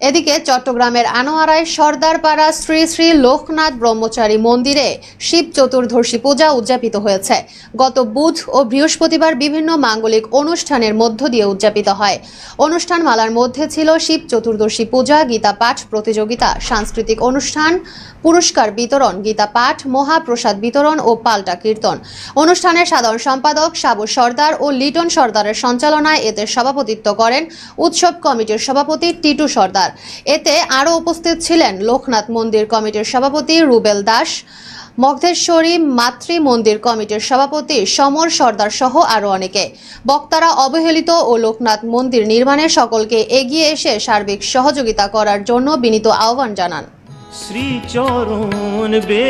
এদিকে চট্টগ্রামের আনোয়ারায় সর্দারপাড়া শ্রী শ্রী লোকনাথ ব্রহ্মচারী মন্দিরে শিব চতুর্দশী পূজা উদযাপিত হয়েছে। গত বুধ ও বৃহস্পতিবার বিভিন্ন মাঙ্গলিক অনুষ্ঠানের মধ্য দিয়ে উদযাপিত হয়। অনুষ্ঠানমালার মধ্যে ছিল শিব চতুর্দশী পূজা, গীতা পাঠ প্রতিযোগিতা, সাংস্কৃতিক অনুষ্ঠান, পুরস্কার বিতরণ, গীতা পাঠ, মহাপ্রসাদ বিতরণ ও পাল্টা কীর্তন। অনুষ্ঠানের সাধারণ সম্পাদক সাবু সর্দার ও লিটন সর্দারের সঞ্চালনায় এতে সভাপতিত্ব করেন উৎসব কমিটির সভাপতি টিটু সর্দার। এতে আরও উপস্থিত ছিলেন লোকনাথ মন্দির কমিটির সভাপতি রুবেল দাস, মগধেশ্বরী মাতৃ মন্দির কমিটির সভাপতি সমর সর্দার সহ আরও অনেকে। বক্তারা অবহেলিত ও লোকনাথ মন্দির নির্মাণে সকলকে এগিয়ে এসে সার্বিক সহযোগিতা করার জন্য বিনীত আহ্বান জানান। শ্রী চরণ বে